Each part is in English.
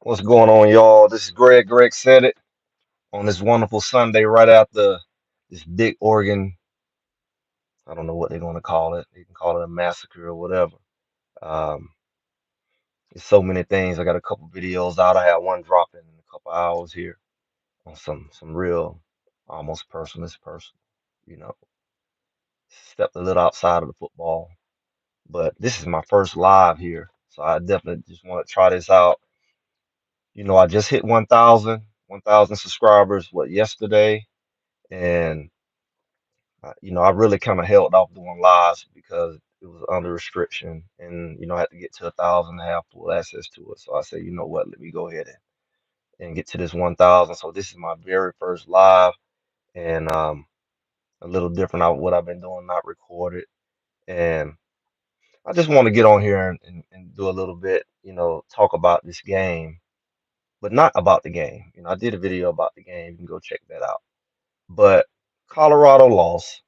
What's going on, y'all? This is Greg. Greg said it on this wonderful Sunday right after this big Oregon. I don't know what they're going to call it. They can call it a massacre or whatever. Um, there's so many things. I got a couple videos out. I had one dropping in a couple hours here on some real, almost personal. It's personal. You know, stepped a little outside of the football, but this is my first live here, so I definitely just want to try this out. I just hit 1,000 subscribers. What yesterday? And I really kind of held off doing lives because it was under restriction, and I had to get to 1,000 to have full access to it. So I said, you know what, let me go ahead and get to this 1,000. So this is my very first live, and a little different out what I've been doing, not recorded, and I just want to get on here and do a little bit, talk about this game, but not about the game. I did a video about the game. You can go check that out. But Colorado lost.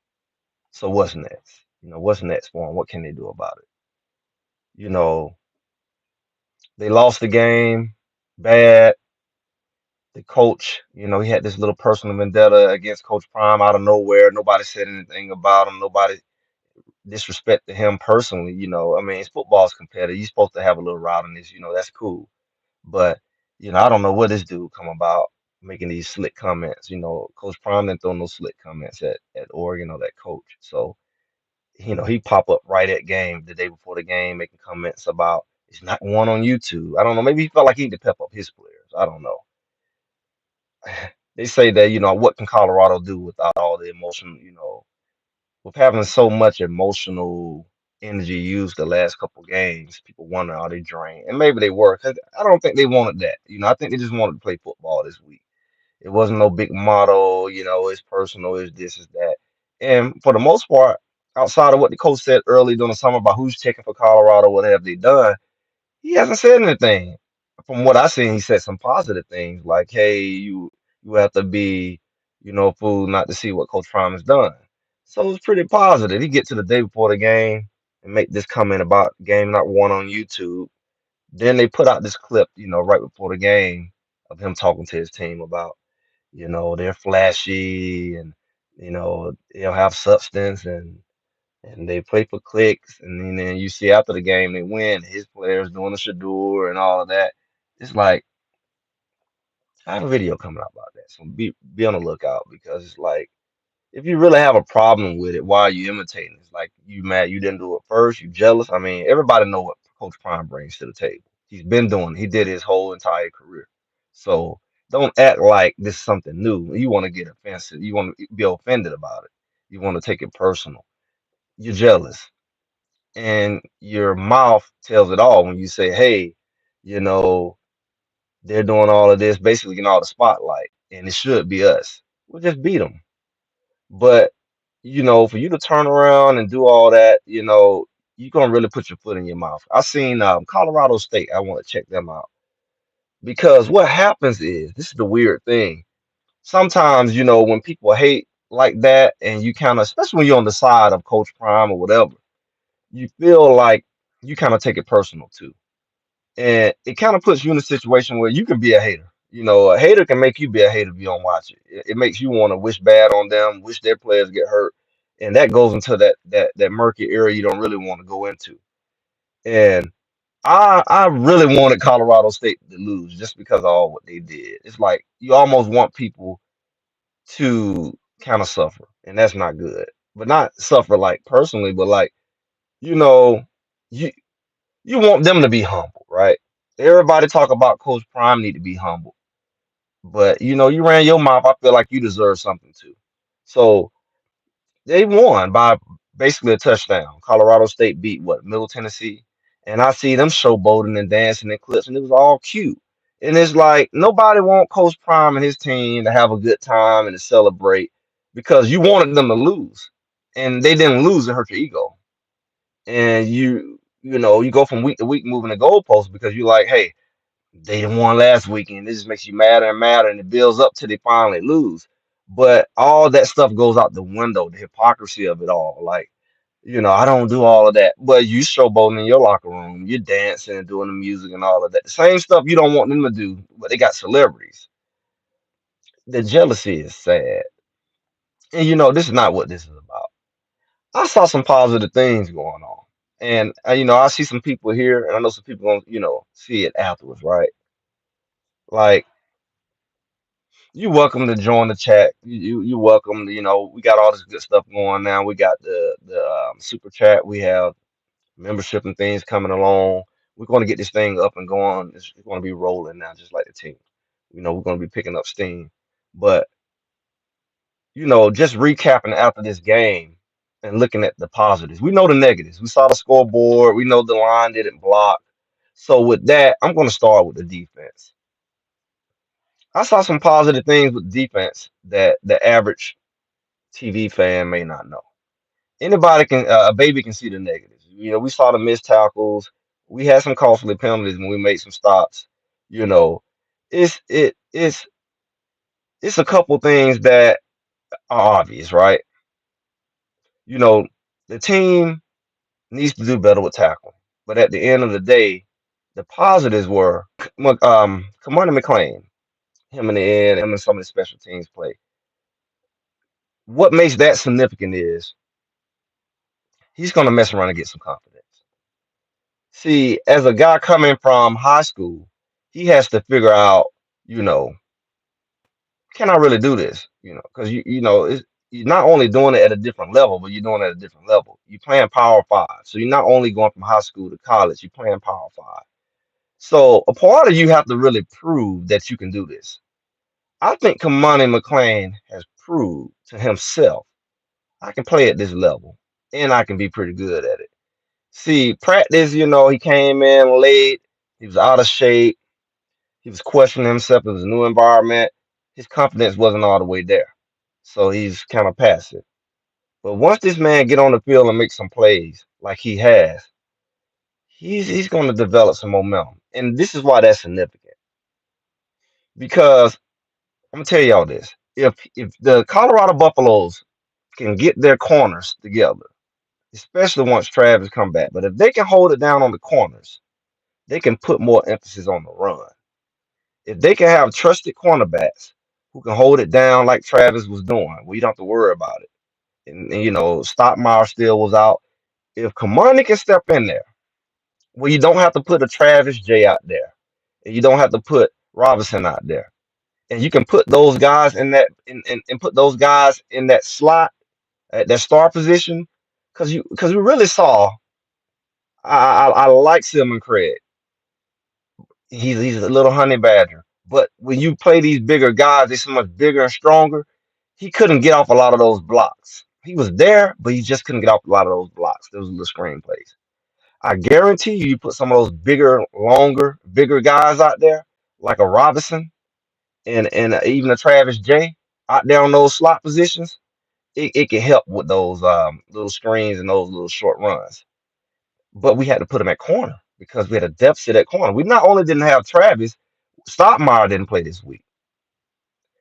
So what's next? What's next for them? What can they do about it? You know, they lost the game bad. The coach, he had this little personal vendetta against Coach Prime out of nowhere. Nobody said anything about him. Nobody disrespected him personally. I mean, it's football's competitive. You're supposed to have a little rowdiness. That's cool. But I don't know what this dude come about making these slick comments. Coach Prime didn't throw no slick comments at Oregon or that coach. So he pop up right at game the day before the game, making comments about it's not one on YouTube. I don't know. Maybe he felt like he need to pep up his players. I don't know. They say that what can Colorado do without all the emotion? With having so much emotional energy used the last couple games, people wonder are they drained, and maybe they were. 'Cause I don't think they wanted that. I think they just wanted to play football this week. It wasn't no big motto, it's personal, it's this, is that. And for the most part, outside of what the coach said early during the summer about who's checking for Colorado, what have they done, he hasn't said anything. From what I seen, he said some positive things like, hey, you have to be, a fool not to see what Coach Prime has done. So it's pretty positive. He get to the day before the game and make this comment about game not won on YouTube. Then they put out this clip, right before the game of him talking to his team about they're flashy and they'll have substance and they play for clicks, and then you see after the game they win, his players doing the shadur and all of that. It's like I have a video coming out about that, so be on the lookout because it's like if you really have a problem with it, why are you imitating? It's like you mad you didn't do it first, you jealous. I mean, everybody know what Coach Prime brings to the table. He's been doing, he did his whole entire career. So don't act like this is something new. You want to get offensive, you want to be offended about it, you want to take it personal. You're jealous. And your mouth tells it all when you say, hey, you know, they're doing all of this, basically getting all the spotlight, and it should be us. We'll just beat them. But for you to turn around and do all that, you're gonna really put your foot in your mouth. I seen Colorado State. I want to check them out because what happens is this is the weird thing. Sometimes when people hate like that, and you kind of, especially when you're on the side of Coach Prime or whatever, you feel like you kind of take it personal too, and it kind of puts you in a situation where you can be a hater. A hater can make you be a hater if you don't watch it. It makes you want to wish bad on them, wish their players get hurt, and that goes into that murky area you don't really want to go into. And I really wanted Colorado State to lose just because of all what they did. It's like you almost want people to kind of suffer, and that's not good. But not suffer like personally, but like you know, you you want them to be humble, right? Everybody talk about Coach Prime need to be humble, but you ran your mouth. I feel like you deserve something too. So they won by basically a touchdown. Colorado State beat what, Middle Tennessee, and I see them showboating and dancing in clips, and it was all cute. And it's like nobody want Coach Prime and his team to have a good time and to celebrate because you wanted them to lose, and they didn't lose. It hurt your ego, and you go from week to week moving the goalposts because you're like, hey, they didn't won last weekend. This just makes you madder and madder, and it builds up till they finally lose. But all that stuff goes out the window, the hypocrisy of it all. Like I don't do all of that. But you showboating in your locker room, you're dancing and doing the music and all of that. The same stuff you don't want them to do, but they got celebrities. The jealousy is sad. And this is not what this is about. I saw some positive things going on. And I see some people here, and I know some people gonna, see it afterwards, right? Like, you welcome to join the chat. You welcome. We got all this good stuff going now. We got the super chat. We have membership and things coming along. We're going to get this thing up and going. It's going to be rolling now, just like the team. We're going to be picking up steam. But just recapping after this game and looking at the positives. We know the negatives. We saw the scoreboard. We know the line didn't block. So with that, I'm going to start with the defense. I saw some positive things with defense that the average TV fan may not know. Anybody can, a baby can see the negatives. We saw the missed tackles. We had some costly penalties when we made some stops. You know, it's it it's a couple things that are obvious, right? You know, the team needs to do better with tackling. But at the end of the day, the positives were Kamani McLean, him in the end, him and some of the special teams play. What makes that significant is he's gonna mess around and get some confidence. See, as a guy coming from high school, he has to figure out, you know, can I really do this? Because you're not only doing it at a different level, but you're doing it at a different level. You're playing Power Five, so you're not only going from high school to college. You're playing Power Five. So a part of you have to really prove that you can do this. I think Kamani McLean has proved to himself I can play at this level, and I can be pretty good at it. See, practice, he came in late. He was out of shape. He was questioning himself. It was a new environment. His confidence wasn't all the way there. So he's kind of passive. But once this man get on the field and make some plays like he has, he's going to develop some momentum. And this is why that's significant. Because I'm gonna tell y'all this. If the Colorado Buffaloes can get their corners together, especially once Travis come back, but if they can hold it down on the corners, they can put more emphasis on the run. If they can have trusted cornerbacks who can hold it down like Travis was doing, we don't have to worry about it. And Stockmire still was out. If Kamani can step in there, well, you don't have to put a Travis J out there, and you don't have to put Robinson out there, and you can put those guys in and put those guys in that slot at that star position, because we really saw. I like Silman Craig. He's a little honey badger. But when you play these bigger guys, they're so much bigger and stronger. He couldn't get off a lot of those blocks. He was there, but he just couldn't get off a lot of those blocks. Those little screen plays. I guarantee you, you put some of those bigger, longer, bigger guys out there, like a Robinson and even a Travis J out there on those slot positions, it can help with those little screens and those little short runs. But we had to put him at corner because we had a deficit at corner. We not only didn't have Travis, Stockmire didn't play this week.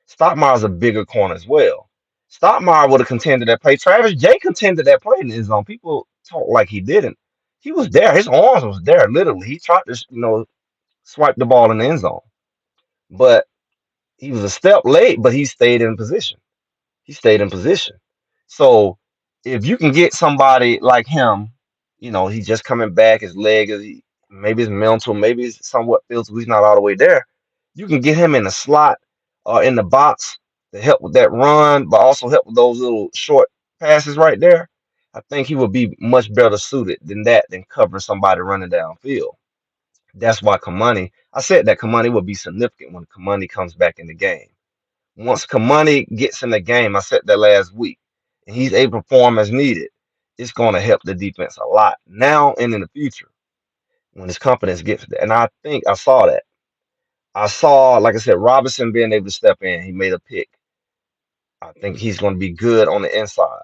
Stockmire's a bigger corner as well. Stockmire would have contended that play. Travis J contended that play in his zone. People talk like he didn't. He was there. His arms was there, literally. He tried to, swipe the ball in the end zone. But he was a step late, but he stayed in position. He stayed in position. So if you can get somebody like him, he's just coming back, his leg is maybe it's mental, maybe it's somewhat physical, he's not all the way there. You can get him in the slot or in the box to help with that run, but also help with those little short passes right there. I think he would be much better suited than covering somebody running downfield. That's why I said that Kamani would be significant when Kamani comes back in the game. Once Kamani gets in the game, I said that last week, and he's able to perform as needed, it's going to help the defense a lot now and in the future when his confidence gets there. And I think I saw that. I saw, like I said, Robinson being able to step in. He made a pick. I think he's going to be good on the inside.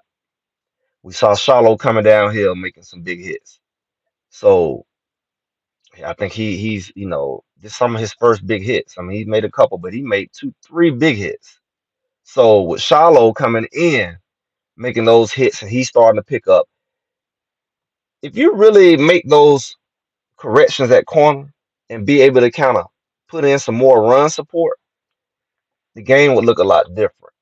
We saw Shallow coming downhill making some big hits. So I think he's this some of his first big hits. I mean, he made a couple, but he made 2, 3 big hits. So with Shallow coming in, making those hits, and he's starting to pick up. If you really make those corrections at corner and be able to kind of put in some more run support, the game would look a lot different.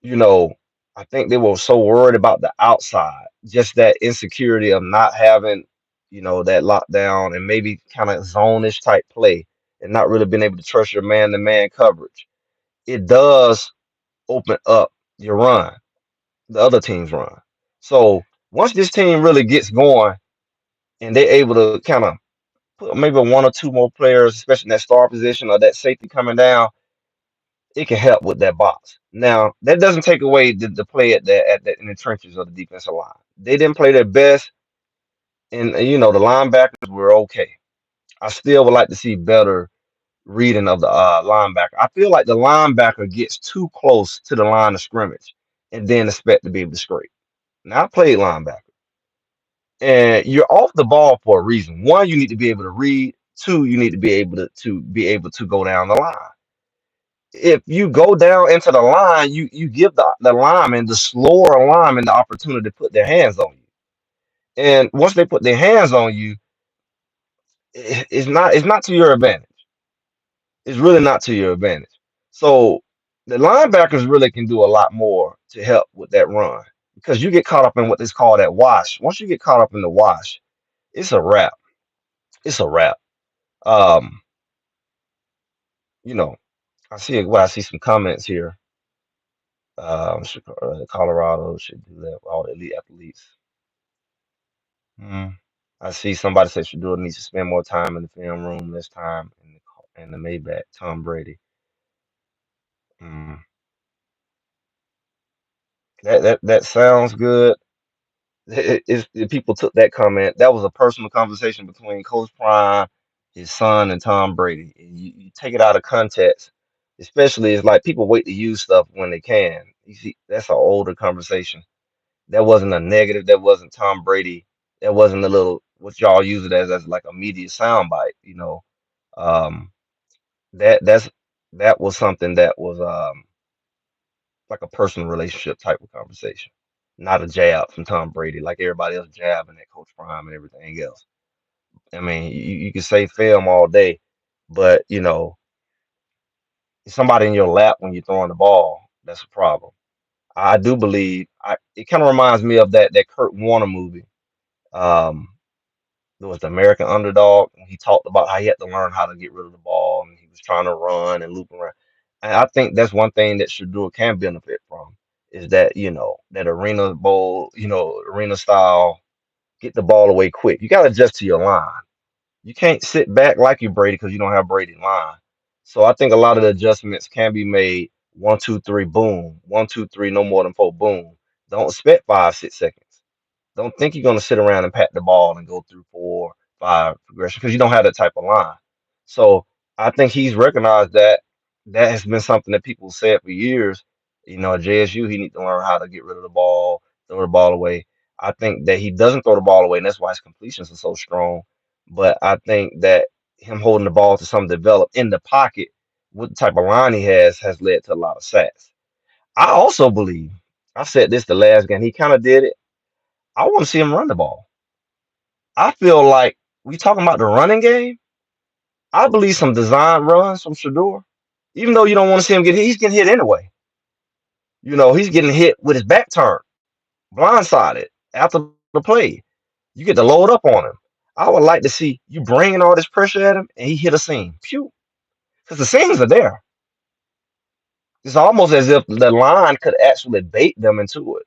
You know, I think they were so worried about the outside, just that insecurity of not having, that lockdown and maybe kind of zone-ish type play and not really being able to trust your man-to-man coverage. It does open up your run, the other team's run. So once this team really gets going and they're able to kind of put maybe one or two more players, especially in that star position or that safety coming down, it can help with that box. Now, that doesn't take away the play at in the trenches of the defensive line. They didn't play their best, and the linebackers were okay. I still would like to see better reading of the linebacker. I feel like the linebacker gets too close to the line of scrimmage and then expect to be able to scrape. Now, I played linebacker, and you're off the ball for a reason. One, you need to be able to read. Two, you need to be able to go down the line. If you go down into the line, you give the lineman, the slower lineman, the opportunity to put their hands on you. And once they put their hands on you, it's not to your advantage. It's really not to your advantage. So the linebackers really can do a lot more to help with that run because you get caught up in what is called that wash. Once you get caught up in the wash, it's a wrap. It's a wrap. Um, you know, I see some comments here. Colorado should do that with all the elite athletes. Mm. I see somebody said Shador needs to spend more time in the film room this time in the Maybach. Tom Brady. Mm. That sounds good. People took that comment. That was a personal conversation between Coach Prime, his son, and Tom Brady. And you take it out of context, especially it's like people wait to use stuff when they can. You see, that's an older conversation. That wasn't a negative. That wasn't Tom Brady. That wasn't a little what y'all use it as like a media soundbite. Um, that that's that was something that was like a personal relationship type of conversation, not a jab from Tom Brady like everybody else jabbing at Coach Prime and everything else. I mean, you can say film all day, but somebody in your lap when you're throwing the ball, that's a problem. I do believe it kind of reminds me of that Kurt Warner movie. Um, There was the American Underdog, and he talked about how he had to learn how to get rid of the ball, and he was trying to run and loop around. And I think that's one thing that Shador can benefit from is that that arena bowl, arena style, get the ball away quick. You got to adjust to your line. You can't sit back like you Brady because you don't have Brady line. So I think a lot of the adjustments can be made. 1, 2, 3, boom. 1, 2, 3, no more than four, boom. Don't expect 5, 6 seconds. Don't think you're going to sit around and pat the ball and go through 4, 5 progression because you don't have that type of line. So I think he's recognized that has been something that people said for years. At JSU, he needs to learn how to get rid of the ball, throw the ball away. I think that he doesn't throw the ball away, and that's why his completions are so strong. But I think that him holding the ball to some develop in the pocket with the type of line he has led to a lot of sacks. I also believe, I said this the last game, he kind of did it. I want to see him run the ball. I feel like we talking about the running game. I believe some design runs from Shador, even though you don't want to see him get hit, he's getting hit anyway. He's getting hit with his back turned, blindsided after the play. You get to load up on him. I would like to see you bringing all this pressure at him and he hit a seam. Pew. Because the seams are there. It's almost as if the line could actually bait them into it,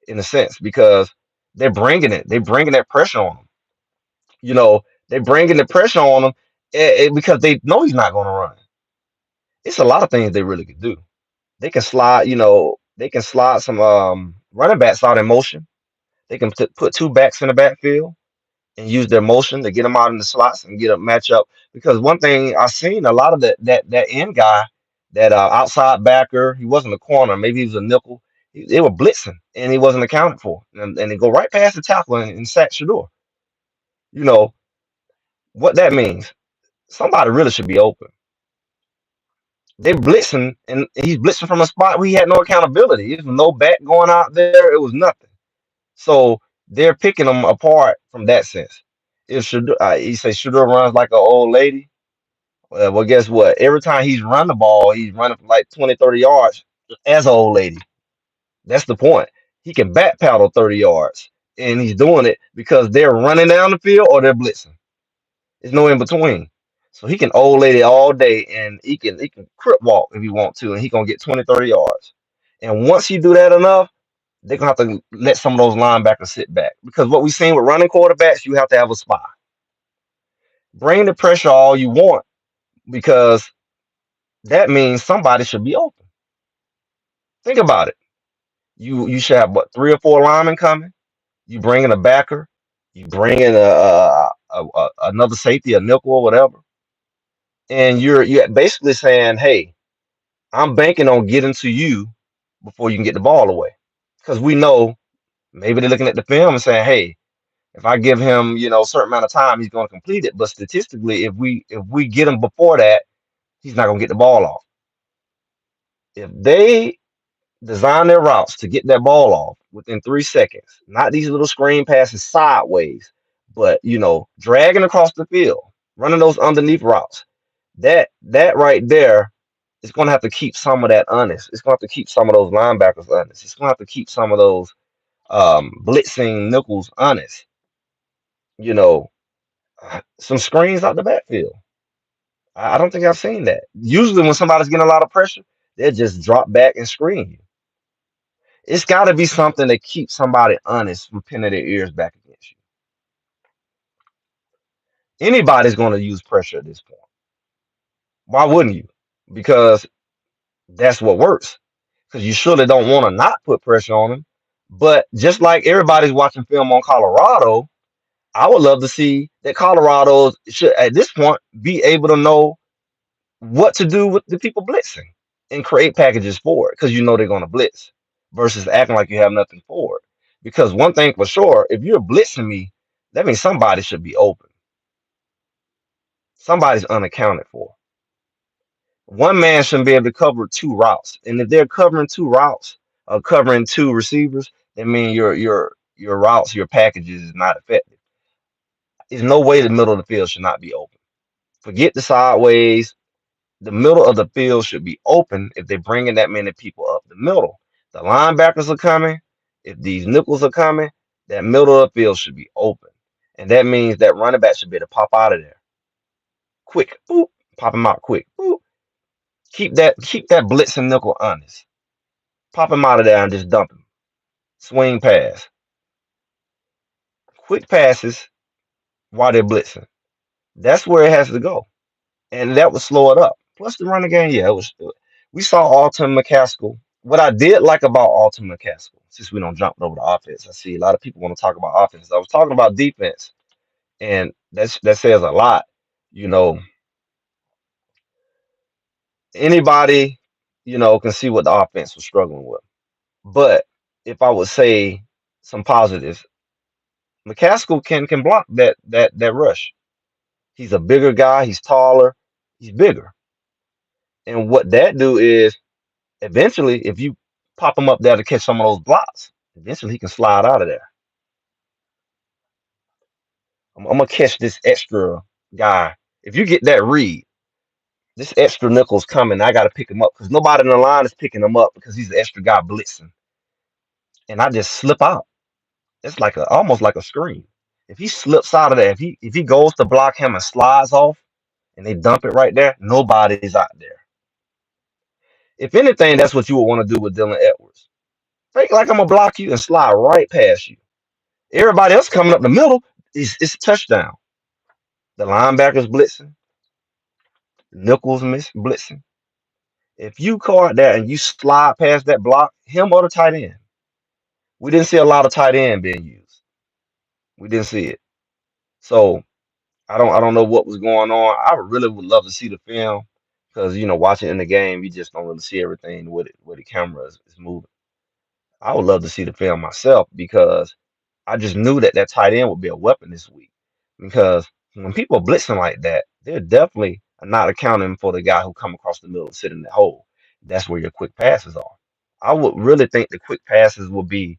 in a sense, because they're bringing it. They're bringing that pressure on him. They're bringing the pressure on him because they know he's not going to run. It's a lot of things they really could do. They can slide, they can slide some running backs out in motion. They can put two backs in the backfield and use their motion to get them out in the slots and get a matchup. Because one thing I've seen a lot of that end guy, that outside backer, he wasn't a corner, maybe he was a nickel. They were blitzing and he wasn't accounted for, and they go right past the tackle and sack Shador. You know what that means? Somebody really should be open. They're blitzing, and he's blitzing from a spot where he had no accountability. There was no back going out there. It was nothing. So They're picking them apart from that sense. If Shador, you say Shador runs like an old lady, well, guess what? Every time he's run the ball, he's running for like 20, 30 yards as an old lady. That's the point. He can back paddle 30 yards, and he's doing it because they're running down the field or they're blitzing. There's no in between. So he can old lady all day, and he can crip walk if he want to, and he gonna get 20, 30 yards. And once you do that enough, they're gonna have to let some of those linebackers sit back because what we've seen with running quarterbacks, you have to have a spy. Bring the pressure all you want because that means somebody should be open. Think about it. You should have what 3 or 4 linemen coming. You bring in a backer. You bring in another safety, a nickel or whatever, and you're basically saying, "Hey, I'm banking on getting to you before you can get the ball away," because we know maybe they're looking at the film and saying, "Hey, if I give him, a certain amount of time, he's going to complete it." But statistically, if we get him before that, he's not going to get the ball off. If they design their routes to get that ball off within 3 seconds, not these little screen passes sideways, but dragging across the field, running those underneath routes. That right there is going to have to keep some of that honest. It's going to have to keep some of those linebackers honest. It's going to have to keep some of those blitzing nickels honest. You know, some screens out the backfield. I don't think I've seen that. Usually, when somebody's getting a lot of pressure, they just drop back and screen you. It's got to be something that keeps somebody honest from pinning their ears back against you. Anybody's going to use pressure at this point. Why wouldn't you? Because that's what works. Because you surely don't want to not put pressure on them. But just like everybody's watching film on Colorado, I would love to see that Colorado should, at this point, be able to know what to do with the people blitzing and create packages for it because they're going to blitz versus acting like you have nothing for it. Because one thing for sure, if you're blitzing me, that means somebody should be open. Somebody's unaccounted for. One man shouldn't be able to cover 2 routes. And if they're covering 2 routes or covering 2 receivers, that means your routes, your packages is not effective. There's no way the middle of the field should not be open. Forget the sideways. The middle of the field should be open if they're bringing that many people up the middle. The linebackers are coming. If these nickels are coming, that middle of the field should be open. And that means that running back should be able to pop out of there quick. Boop, pop him out quick. Boop. Keep that blitz and nickel honest. Pop him out of there and just dump him. Swing pass. Quick passes while they're blitzing. That's where it has to go. And that would slow it up. Plus the running game, yeah, it was. We saw Alton McCaskill. What I did like about Alton McCaskill, since we don't jump over the offense, I see a lot of people want to talk about offense. I was talking about defense, and that says a lot. You know, anybody, can see what the offense was struggling with. But if I would say some positives, McCaskill can block that rush. He's a bigger guy. He's taller. He's bigger. And what that do is eventually, if you pop him up there to catch some of those blocks, eventually he can slide out of there. I'm gonna catch this extra guy. If you get that read, this extra nickel's coming. I got to pick him up because nobody in the line is picking him up because he's the extra guy blitzing, and I just slip out. It's like almost like a screen. If he slips out of there, if he goes to block him and slides off, and they dump it right there, nobody's out there. If anything, that's what you would want to do with Dylan Edwards. Fake like I'm gonna block you and slide right past you. Everybody else coming up the middle is a touchdown. The linebackers blitzing, Nichols blitzing. If you caught that and you slide past that block, him or the tight end. We didn't see a lot of tight end being used. We didn't see it. So I don't know what was going on. I really would love to see the film because watching in the game, you just don't really see everything where the camera is moving. I would love to see the film myself because I just knew that tight end would be a weapon this week. Because when people are blitzing like that, they're definitely not accounting for the guy who come across the middle and sit in the hole. That's where your quick passes are. I would really think the quick passes will be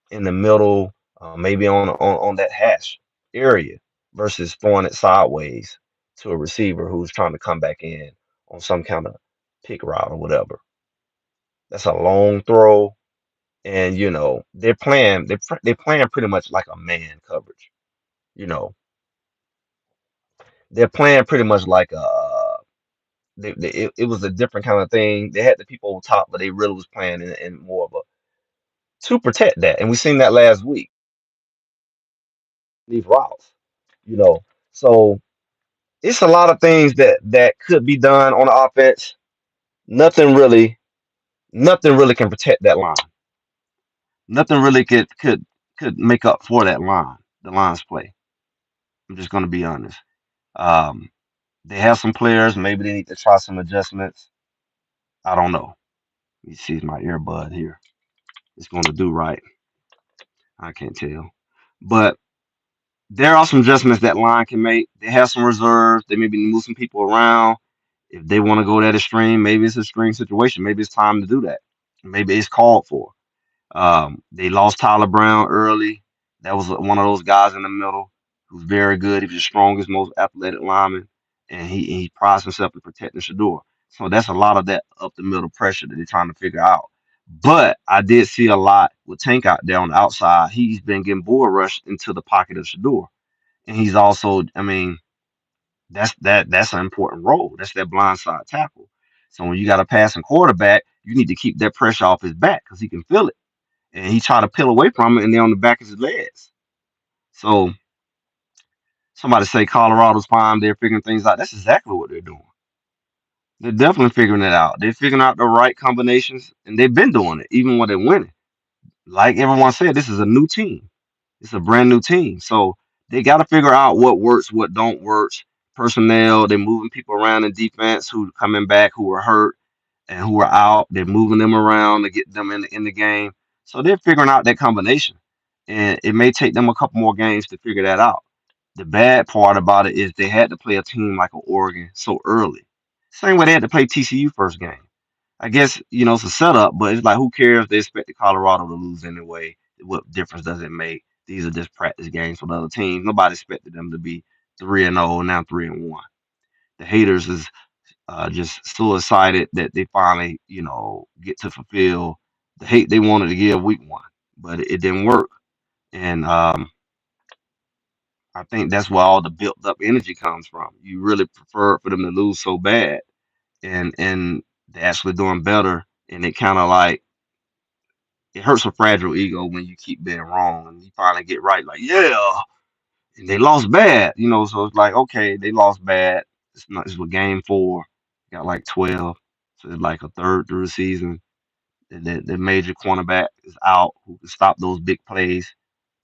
in the middle, maybe on that hash area versus throwing it sideways to a receiver who's trying to come back in on some kind of pick route or whatever. That's a long throw, and they're playing pretty much like a man coverage. You know, they're playing pretty much like it was a different kind of thing. They had the people over top, but they really was playing in more of a to protect that, and we seen that last week. These routes, you know, so it's a lot of things that could be done on the offense. Nothing really, nothing really can protect that line. Nothing really could make up for that line. The line's play. I'm just gonna be honest. Um, they have some players. Maybe they need to try some adjustments. I don't know. Let me see my earbud here. It's going to do right. I can't tell. But there are some adjustments that line can make. They have some reserves. They maybe move some people around. If they want to go that extreme, maybe it's a extreme situation. Maybe it's time to do that. Maybe it's called for. They lost Tyler Brown early. That was one of those guys in the middle who's very good. He was the strongest, most athletic lineman, and he prides himself in protecting Shador. So that's a lot of that up the middle pressure that they're trying to figure out. But I did see a lot with Tank out there on the outside. He's been getting bull rushed into the pocket of Shador, and he's also, I mean, that's an important role. That's that blindside tackle. So when you got a passing quarterback, you need to keep that pressure off his back because he can feel it, and he tried to peel away from it, and they're on the back of his legs. So somebody say Colorado's fine, they're figuring things out. That's exactly what they're doing. They're definitely figuring it out. They're figuring out the right combinations, and they've been doing it even when they're winning. Like everyone said, this is a new team. It's a brand new team. So they got to figure out what works, what don't work. Personnel, they're moving people around in defense who coming back who are hurt and who are out. They're moving them around to get them in the game. So they're figuring out that combination. And it may take them a couple more games to figure that out. The bad part about it is they had to play a team like an Oregon so early. Same way they had to play TCU first game. I guess, it's a setup, but it's like who cares? They expected Colorado to lose anyway. What difference does it make? These are just practice games for the other teams. Nobody expected them to be 3-0, now 3-1. The haters is just so excited that they finally, get to fulfill the hate they wanted to give week one, but it didn't work. And I think that's where all the built up energy comes from. You really prefer for them to lose so bad, and they're actually doing better, and it kind of like it hurts a fragile ego when you keep being wrong and you finally get right. Like, yeah, and they lost bad, So it's like, okay, they lost bad. It's not. It's with game four, got like 12, so it's like a third through the season. The major cornerback is out who can stop those big plays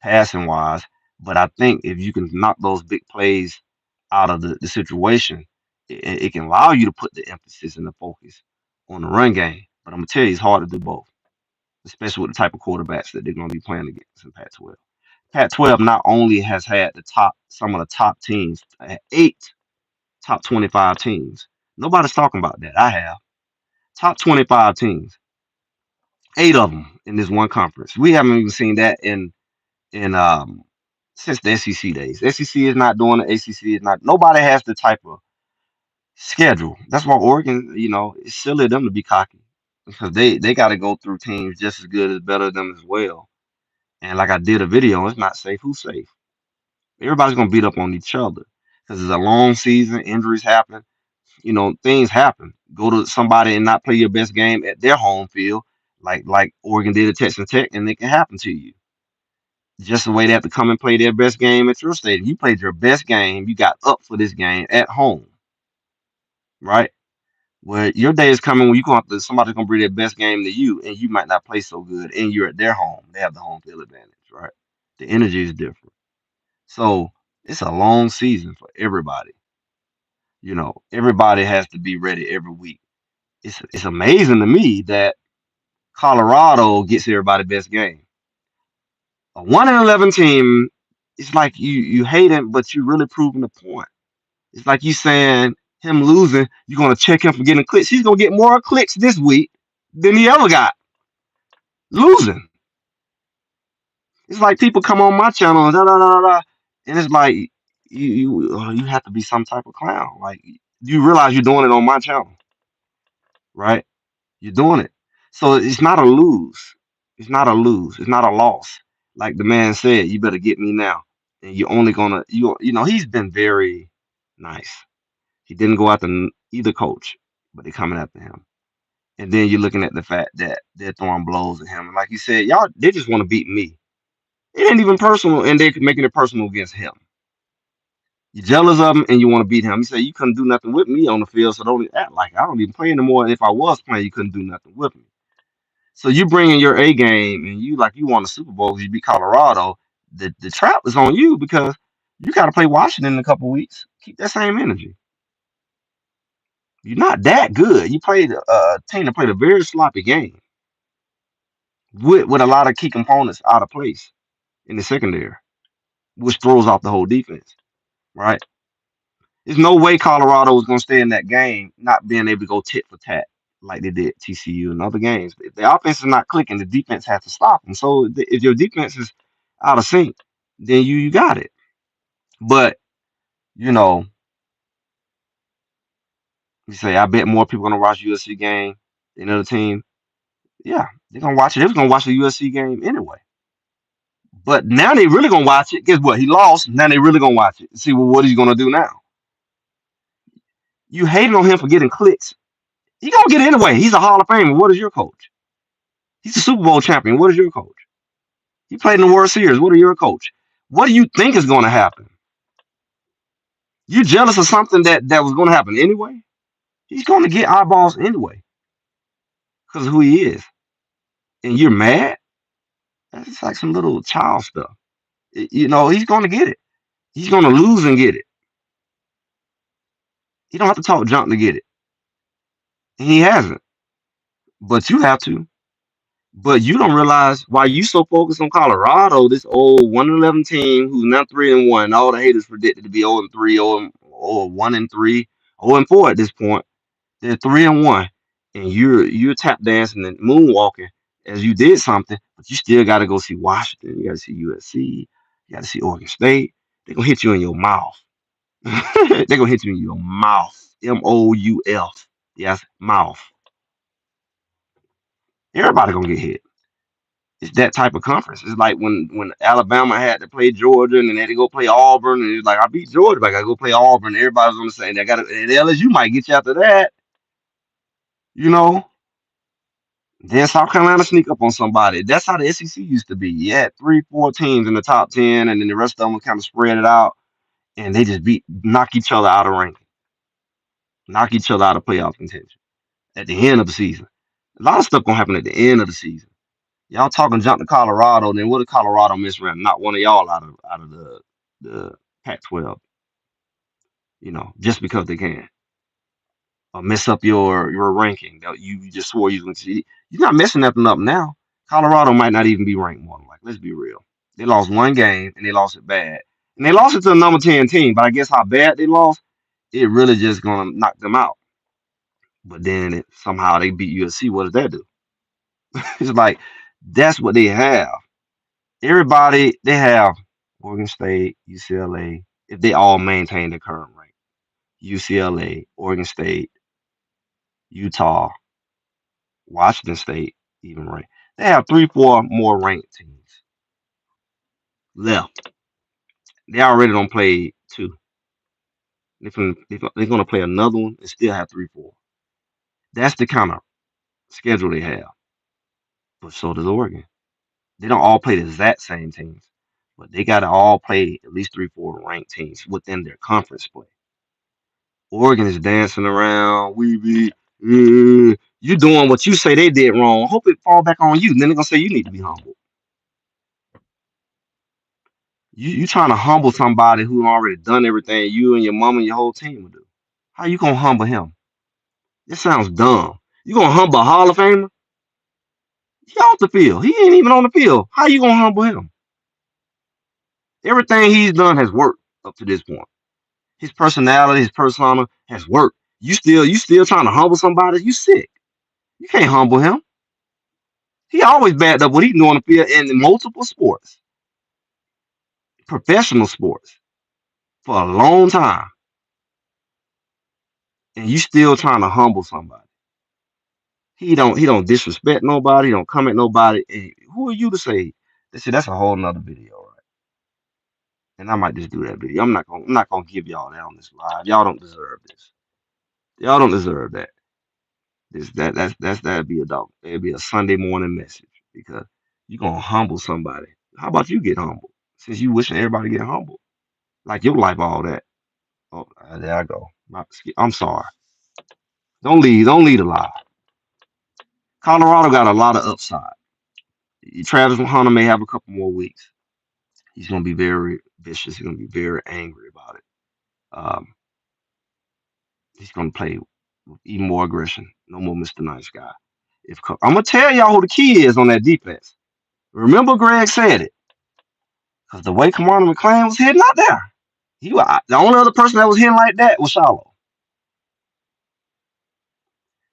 passing wise. But I think if you can knock those big plays out of the situation, it can allow you to put the emphasis and the focus on the run game. But I'm gonna tell you, it's hard to do both, especially with the type of quarterbacks that they're going to be playing against in Pac-12. Pac-12 not only has had some of the top teams, 8 top 25 teams. Nobody's talking about that. I have top 25 teams, 8 of them in this one conference. We haven't even seen that in since the SEC days. SEC is not doing it. ACC is not. Nobody has the type of schedule. That's why Oregon, it's silly of them to be cocky because they got to go through teams just as good as better than them as well. And like I did a video, it's not safe. Who's safe? Everybody's gonna beat up on each other because it's a long season. Injuries happen. Things happen. Go to somebody and not play your best game at their home field, like Oregon did at Texas Tech, and it can happen to you. Just the way they have to come and play their best game at your stadium. You played your best game. You got up for this game at home, right? Where your day is coming when you going to somebody's gonna bring their best game to you, and you might not play so good, and you're at their home. They have the home field advantage, right? The energy is different. So it's a long season for everybody. Everybody has to be ready every week. It's amazing to me that Colorado gets everybody best game. A 1-11 team, it's like you hate him, but you really proving the point. It's like you saying him losing, you're gonna check him for getting clicks. He's gonna get more clicks this week than he ever got losing. It's like people come on my channel and da da da da, and it's like you have to be some type of clown. Like you realize you're doing it on my channel, right? You're doing it, so it's not a lose. It's not a lose. It's not a loss. Like the man said, you better get me now, and you're only gonna you know he's been very nice. He didn't go after either coach, but they're coming after him. And then you're looking at the fact that they're throwing blows at him. And like you said, y'all they just want to beat me. It ain't even personal, and they're making it personal against him. You're jealous of him, and you want to beat him. You say you couldn't do nothing with me on the field, so don't act like I don't even play anymore. And if I was playing, you couldn't do nothing with me. So you bring in your A game, and you like you won the Super Bowl. You beat Colorado. The trap is on you because you got to play Washington in a couple weeks. Keep that same energy. You're not that good. You played a team that played a very sloppy game with a lot of key components out of place in the secondary, which throws off the whole defense, right? There's no way Colorado was going to stay in that game not being able to go tit for tat like they did TCU and other games. If the offense is not clicking, the defense has to stop them. So if your defense is out of sync, then you got it. But you know, you say I bet more people going to watch USC game than other team. Yeah, they're gonna watch it. They was gonna watch the USC game anyway. But now they really gonna watch it. Guess what? He lost. Now they really gonna watch it. See what he's gonna do now. You hating on him for getting clicks. He gonna get it anyway. He's a Hall of Famer. What is your coach? He's a Super Bowl champion. What is your coach? He played in the World Series. What are your coach? What do you think is gonna happen? You jealous of something that was gonna happen anyway? He's gonna get eyeballs anyway because of who he is. And you're mad? That's like some little child stuff. You know, he's gonna get it. He's gonna lose and get it. He don't have to talk junk to get it. He hasn't. But you have to. But you don't realize why you so focused on Colorado, this old 1-11 team who's now 3-1. All the haters predicted to be 0-3, 1-3, 0-4 at this point. They're 3-1, and you're tap dancing and moonwalking as you did something, but you still got to go see Washington. You got to see USC. You got to see Oregon State. They're gonna hit you in your mouth. They're gonna hit you in your mouth. MOUF. Yes, mouth. Everybody gonna get hit. It's that type of conference. It's like when Alabama had to play Georgia and then they had to go play Auburn, and it's like I beat Georgia, but I gotta go play Auburn. Everybody's gonna say they got and LSU might get you after that, you know. Then South Carolina sneak up on somebody. That's how the SEC used to be. You had 3, 4 teams in the top 10, and then the rest of them would kind of spread it out, and they just knock each other out of ranking, knock each other out of playoff contention at the end of the season. A lot of stuff gonna happen at the end of the season. Y'all talking jump to Colorado, then what did Colorado miss around? Not one of y'all out of the Pac-12, just because they can. Or mess up your ranking that you just swore you was going to see. You're not messing nothing up now. Colorado might not even be ranked more than like. Let's be real. They lost one game and they lost it bad. And they lost it to a number 10 team, but I guess how bad they lost, it really just gonna knock them out. But then somehow they beat USC. What does that do? It's like that's what they have. Everybody they have Oregon State, UCLA, if they all maintain their current rank. UCLA, Oregon State, Utah, Washington State, even ranked. They have 3, 4 more ranked teams left. They already don't play two. They're gonna play another one and still have 3, 4. That's the kind of schedule they have. But so does Oregon. They don't all play the exact same teams, but they got to all play at least 3, 4 ranked teams within their conference play. Oregon is dancing around. You doing what you say they did wrong. Hope it fall back on you. Then they're gonna say you need to be humble. You trying to humble somebody who already done everything you and your mom and your whole team would do. How you gonna humble him? This sounds dumb. You gonna humble a Hall of Famer? He off the field. He ain't even on the field. How you gonna humble him? Everything he's done has worked up to this point. His personality, his persona has worked. You still trying to humble somebody? You sick. You can't humble him. He always backed up what he knew on the field in multiple sports. professional sports for a long time, and you still trying to humble somebody. He don't disrespect nobody. He don't come at nobody. And who are you to say? See, that's a whole nother video, right? And I might just do that video. I'm not gonna give y'all that on this live. Y'all don't deserve this. Y'all don't deserve that. That'd be a dog. It'd be a Sunday morning message because you gonna humble somebody. How about you get humble? Since you wishing everybody get humble, like your life all that. Oh, there I go. I'm sorry. Don't lead a lie. Colorado got a lot of upside. Travis Hunter may have a couple more weeks. He's gonna be very vicious. He's gonna be very angry about it. Um, he's gonna play with even more aggression. No more Mr. Nice Guy. I'm gonna tell y'all who the key is on that defense. Remember, Greg said it because the way Commander McClain was hitting out there, the only other person that was hitting like that was Shallow.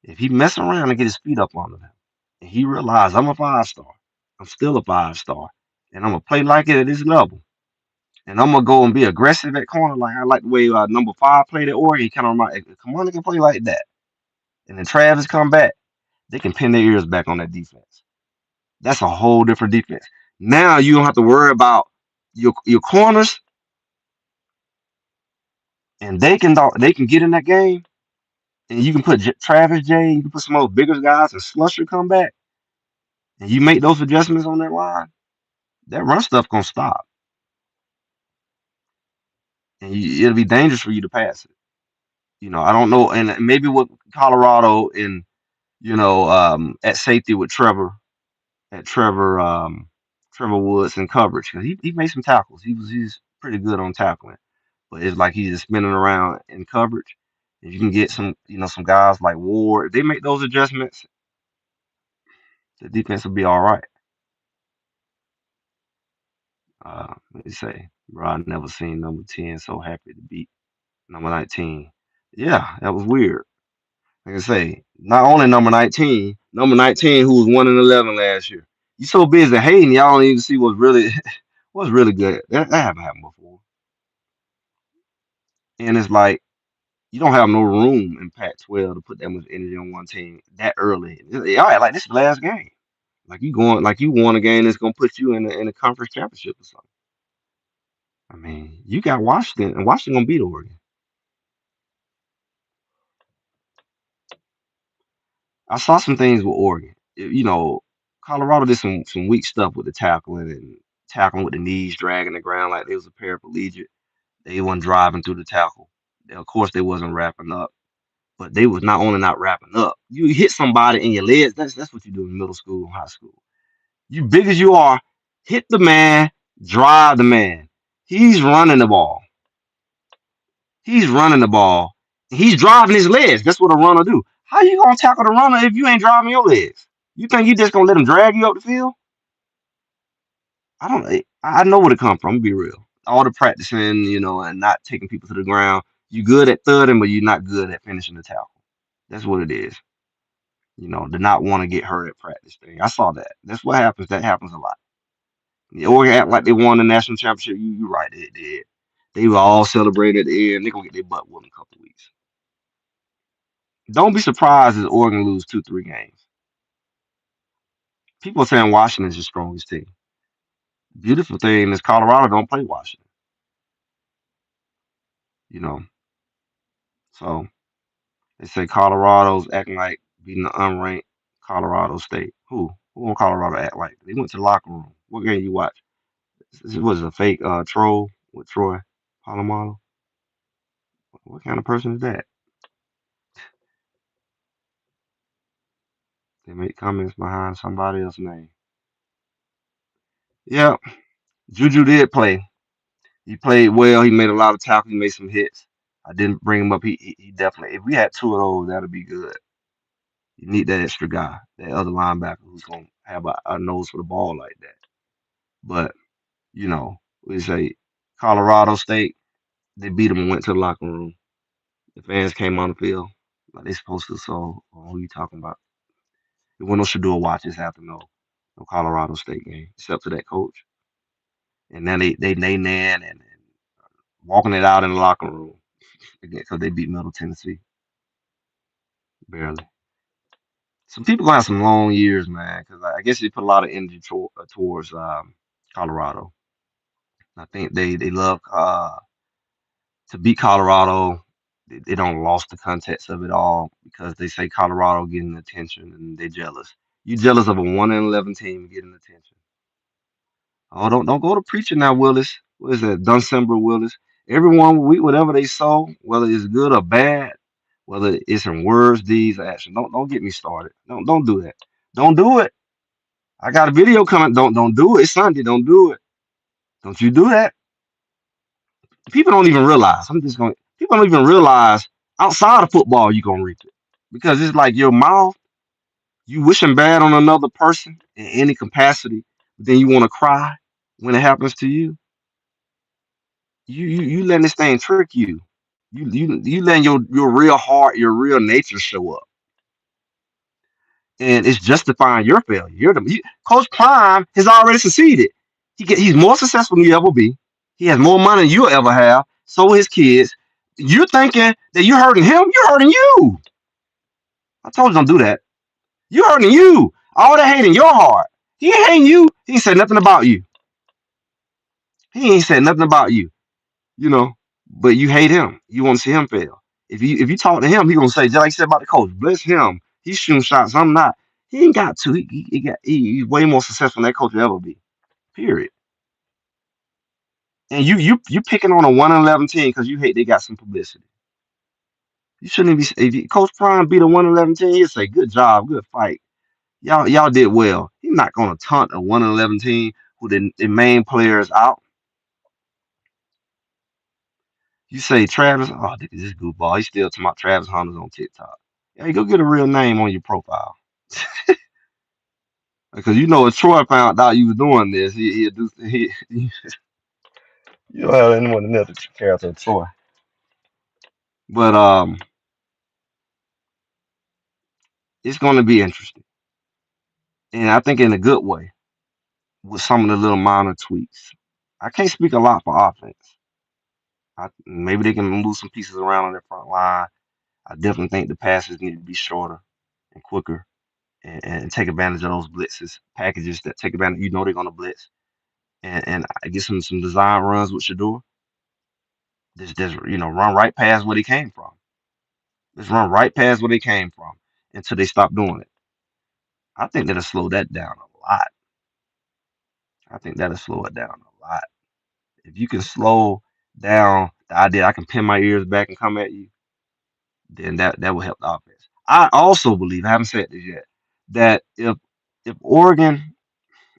If he mess around and get his feet up under him, and he realized I'm a 5 star, I'm still a 5 star, and I'm gonna play like it at this level, and I'm gonna go and be aggressive at corner like I like the way number 5 played at Oregon. He kind of remind Commander can play like that, and then Travis come back, they can pin their ears back on that defense. That's a whole different defense. Now you don't have to worry about your corners, and they can get in that game, and you can put Travis J, you can put some of those bigger guys, and Slusher come back, and you make those adjustments on that line. That run stuff gonna stop, and it'll be dangerous for you to pass it. I don't know, and maybe with Colorado and at safety with Trevor Woods in coverage because he made some tackles. He's pretty good on tackling, but it's like he's just spinning around in coverage. If you can get some guys like Ward, if they make those adjustments, the defense will be all right. Let me say, bro, I never seen number 10 so happy to beat number 19. Yeah, that was weird. Like I say, not only number 19 who was 1-11 last year. You so busy hating, y'all don't even see what's really good. That haven't happened before. And it's like you don't have no room in Pac-12 to put that much energy on one team that early. All right, like this is the last game. Like you won a game that's gonna put you in a conference championship or something. I mean, you got Washington, and Washington gonna beat Oregon. I saw some things with Oregon. Colorado did some weak stuff with the tackling and tackling with the knees dragging the ground like they was a paraplegic. They wasn't driving through the tackle. Of course, they wasn't wrapping up, but they was not only not wrapping up. You hit somebody in your legs. That's what you do in middle school and high school. You big as you are, hit the man, drive the man. He's running the ball. He's running the ball. He's driving his legs. That's what a runner do. How you gonna tackle the runner if you ain't driving your legs? You think you just gonna let him drag you up the field? I don't. I know where to come from. Be real. All the practicing, and not taking people to the ground. You good at thudding, but you're not good at finishing the tackle. That's what it is. To not want to get hurt at practice thing. I saw that. That's what happens. That happens a lot. The Oregon act like they won the national championship. You're right. They did. They were all celebrating at the end. They're gonna get their butt whooped in a couple of weeks. Don't be surprised if Oregon lose 2, 3 games. People are saying Washington's the strongest team. Beautiful thing is Colorado don't play Washington. You know, so they say Colorado's acting like beating the unranked Colorado State. Who on Colorado act like? They went to the locker room. What game you watch? This was a fake troll with Troy Polamalu. What kind of person is that? They make comments behind somebody else's name. Yeah, Juju did play. He played well. He made a lot of tackles. He made some hits. I didn't bring him up. He definitely. If we had 2 of those, that'd be good. You need that extra guy, that other linebacker who's gonna have a nose for the ball like that. But we say Colorado State. They beat them and went to the locker room. The fans came on the field like they supposed to. So who you talking about? There wasn't no Shador watches after no Colorado State game, except for that coach. and then they nan and walking it out in the locker room because they beat Middle Tennessee barely. Some people gonna have some long years, man, because I guess they put a lot of energy towards Colorado. I think they love to beat Colorado. They don't lost the context of it all because they say Colorado getting attention and they jealous. You jealous of a 1-11 team getting attention? Oh, don't go to preaching now, Willis. What is that? Dunsember Willis. Everyone, whatever they sow, whether it's good or bad, whether it's in words, deeds, or action. Don't get me started. Don't do that. Don't do it. I got a video coming. Don't do it. It's Sunday. Don't do it. Don't you do that. People don't even realize. I'm just going. People don't even realize outside of football you're gonna reap it because it's like your mouth. You wishing bad on another person in any capacity, but then you want to cry when it happens to you. You letting this thing trick you. You letting your real heart, your real nature show up, and it's justifying your failure. Coach Prime has already succeeded. He's more successful than you ever be. He has more money than you'll ever have. So his kids. You're thinking that you're hurting him. You're hurting you. I told you don't do that. You're hurting you. All that hate in your heart. He ain't hating you. He ain't said nothing about you. He ain't said nothing about you. You know, but you hate him. You want to see him fail. If you talk to him, he gonna say just like you said about the coach. Bless him. He's shooting shots. I'm not. He ain't got to. He's way more successful than that coach will ever be. Period. And you picking on a 1-11 team because you hate they got some publicity. You shouldn't be. If Coach Prime beat a 1-11 team, he'd say, "Good job, good fight. Y'all did well." He's not gonna taunt a 1-11 team who the main players out. You say Travis, oh, this goofball. He's still talking about Travis Hunter's on TikTok. Hey, go get a real name on your profile. Because you know if Troy found out you was doing this, he'd do you don't have anyone in there to care to Troy. But it's gonna be interesting. And I think in a good way with some of the little minor tweaks. I can't speak a lot for offense. Maybe they can move some pieces around on their front line. I definitely think the passes need to be shorter and quicker and take advantage of those blitzes, packages that take advantage. You know they're gonna blitz, and I get some design runs with Shador. Just run right past where they came from. Just run right past where they came from until they stop doing it. I think that'll slow that down a lot. I think that'll slow it down a lot. If you can slow down the idea I can pin my ears back and come at you, then that will help the offense. I also believe, I haven't said this yet, that if Oregon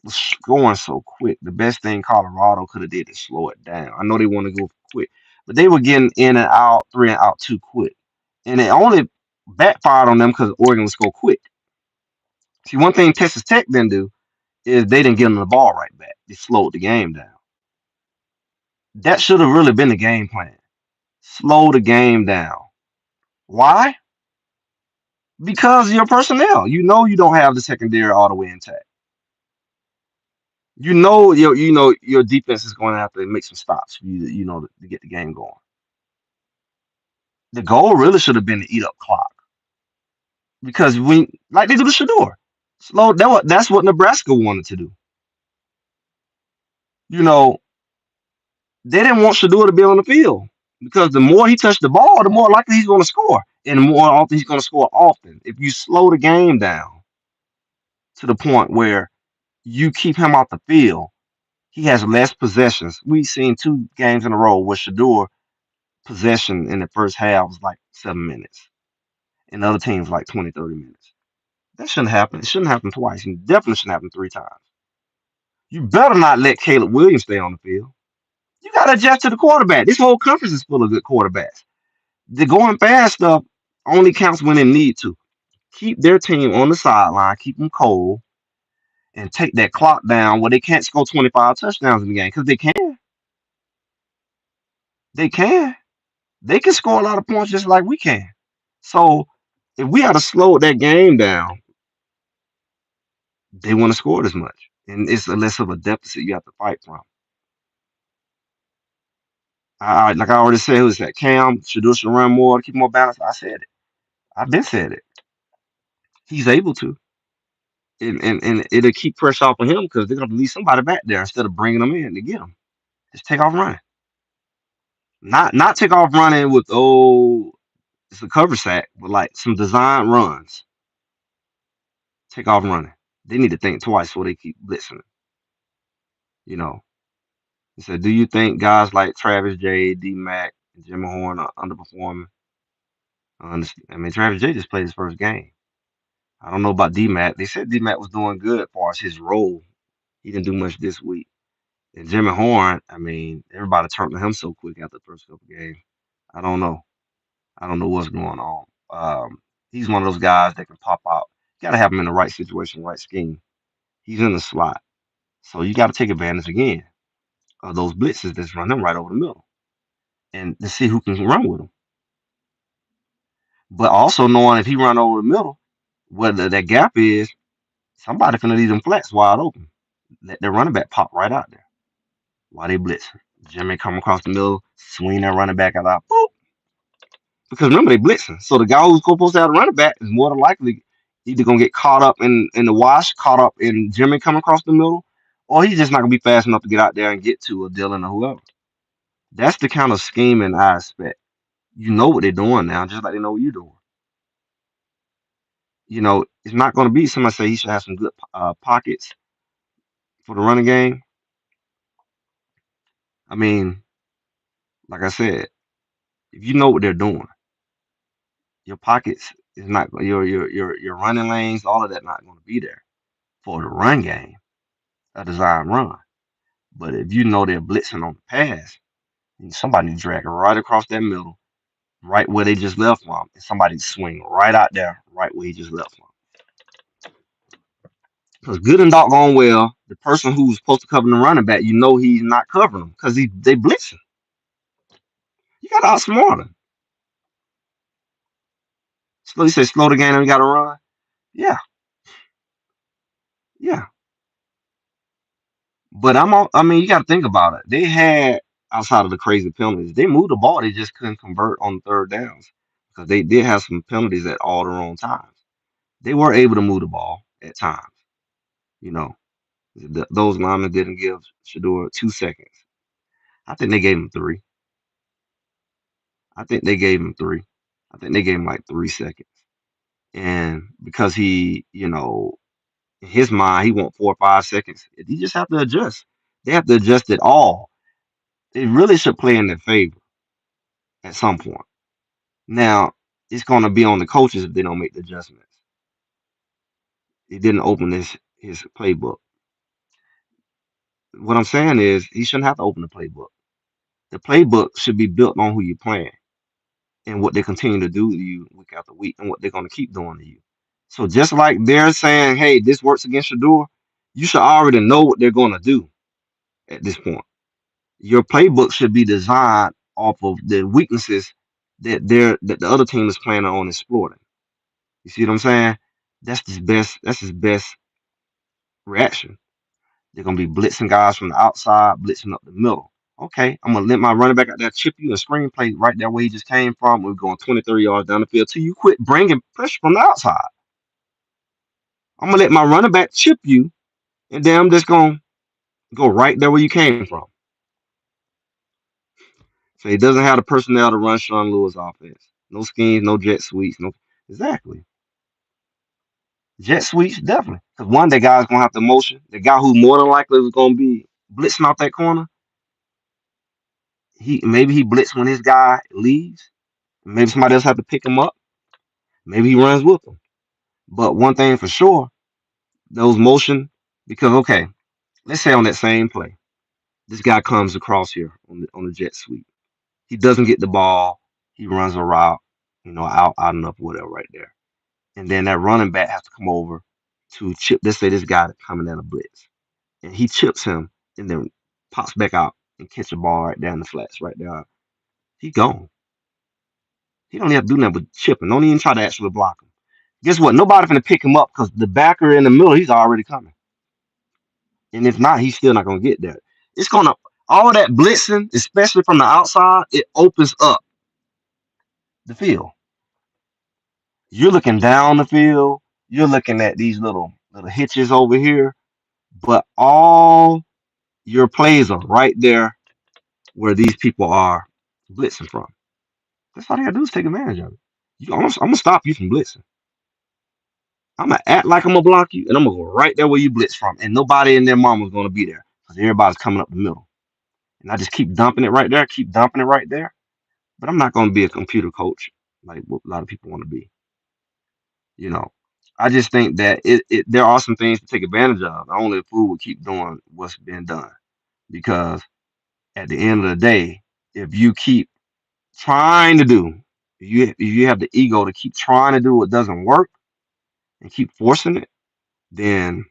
was going so quick, the best thing Colorado could have did is slow it down. I know they want to go quick, but they were getting in and out, three and out too quick, and it only backfired on them because Oregon was go quick. See, one thing Texas Tech didn't do is they didn't give them the ball right back. They slowed the game down. That should have really been the game plan. Slow the game down. Why? Because of your personnel. You know you don't have the secondary all the way intact. You know your defense is going to have to make some stops for to get the game going. The goal really should have been to eat up clock because when like they do to Shador, that's what Nebraska wanted to do. You know they didn't want Shador to be on the field because the more he touched the ball, the more likely he's going to score, and the more often he's going to score often. If you slow the game down to the point where you keep him off the field, he has less possessions. We've seen 2 games in a row where Shador possession in the first half was like 7 minutes, and the other teams like 20, 30 minutes. That shouldn't happen. It shouldn't happen twice. And definitely shouldn't happen 3 times. You better not let Caleb Williams stay on the field. You got to adjust to the quarterback. This whole conference is full of good quarterbacks. The going fast stuff only counts when they need to. Keep their team on the sideline, keep them cold, and take that clock down where they can't score 25 touchdowns in the game because they can. They can. They can score a lot of points just like we can. So if we had to slow that game down, they want to score as much, and it's a less of a deficit you have to fight from. Like I already said, who's that? Cam should run more to keep more balance. I said it. I've been said it. He's able to, and it'll keep pressure off of him because they're gonna leave somebody back there instead of bringing them in to get him. Just take off running. Not take off running with it's a cover sack, but like some design runs. Take off running. They need to think twice before they keep blitzing. You know. He said, "Do you think guys like Travis J, D Mac, and Jimmy Horn are underperforming?" I mean, Travis J just played his first game. I don't know about D Mac. They said D Mac was doing good as far as his role. He didn't do much this week. And Jimmy Horn, I mean, everybody turned to him so quick after the first couple games. I don't know. I don't know what's going on. He's one of those guys that can pop out. You got to have him in the right situation, right scheme. He's in the slot. So you got to take advantage again of those blitzes that's running right over the middle and to see who can run with him. But also knowing if he run over the middle, whether that gap is, somebody finna leave them flats wide open. Let their running back pop right out there while they blitz. Jimmy come across the middle, swing that running back out, boop. Because remember they blitzing. So the guy who's supposed to have the running back is more than likely either gonna get caught up in the wash, caught up in Jimmy coming across the middle, or he's just not gonna be fast enough to get out there and get to a Dylan or whoever. That's the kind of scheming I expect. You know what they're doing now, just like they know what you're doing. It's not going to be somebody say he should have some good pockets for the running game. I mean, like I said, if you know what they're doing, your pockets is not your running lanes, all of that not going to be there for the run game, a design run. But if you know they're blitzing on the pass, somebody needs to drag it right across that middle, right where they just left from, and somebody swing right out there, right where he just left from. Because good and doggone well, the person who's supposed to cover the running back, he's not covering them because they blitzing. You got to outsmart him. So you say slow the game and we got to run. Yeah, yeah. But I mean, you got to think about it. They had outside of the crazy penalties, they moved the ball. They just couldn't convert on third downs because they did have some penalties at all the wrong times. They were able to move the ball at times. You know, those linemen didn't give Shador 2 seconds. I think they gave him three. I think they gave him three. I think they gave him like 3 seconds. And because in his mind, he want 4 or 5 seconds. He just have to adjust. They have to adjust it all. It really should play in their favor at some point. Now, it's going to be on the coaches if they don't make the adjustments. He didn't open his playbook. What I'm saying is he shouldn't have to open the playbook. The playbook should be built on who you're playing and what they continue to do to you week after week and what they're going to keep doing to you. So just like they're saying, hey, this works against Shador, you should already know what they're going to do at this point. Your playbook should be designed off of the weaknesses that the other team is planning on exploiting. You see what I'm saying? That's his best reaction. They're gonna be blitzing guys from the outside, blitzing up the middle. Okay, I'm gonna let my running back out there chip you and screen play right there where he just came from. We're going 20, 30 yards down the field till you quit bringing pressure from the outside. I'm gonna let my running back chip you, and then I'm just gonna go right there where you came from. So he doesn't have the personnel to run Sean Lewis offense. No schemes, no jet sweeps, no exactly. Jet sweeps, definitely. Because one, that guy's gonna have to motion. The guy who more than likely is gonna be blitzing off that corner, he blitz when his guy leaves. Maybe somebody else have to pick him up. Maybe he runs with him. But one thing for sure, those motion, because okay, let's say on that same play, this guy comes across here on the jet sweep. He doesn't get the ball. He runs a route, out and up, whatever, right there. And then that running back has to come over to chip. Let's say this guy coming at a blitz, and he chips him, and then pops back out and catch a ball right there in the flats, right there. He gone. He don't have to do nothing but chip him. Don't even try to actually block him. Guess what? Nobody finna pick him up because the backer in the middle, he's already coming. And if not, he's still not gonna get there. It's gonna All that blitzing, especially from the outside, it opens up the field. You're looking down the field. You're looking at these little hitches over here, but all your plays are right there where these people are blitzing from. That's all they gotta do is take advantage of it. I'm gonna stop you from blitzing. I'm gonna act like I'm gonna block you, and I'm gonna go right there where you blitz from, and nobody in their mama's gonna be there because everybody's coming up the middle. And I just keep dumping it right there, keep dumping it right there. But I'm not gonna be a computer coach like what a lot of people want to be. You know, I just think that there are some things to take advantage of. Only a fool would keep doing what's been done because at the end of the day, if you keep trying to do, if you have the ego to keep trying to do what doesn't work and keep forcing it, then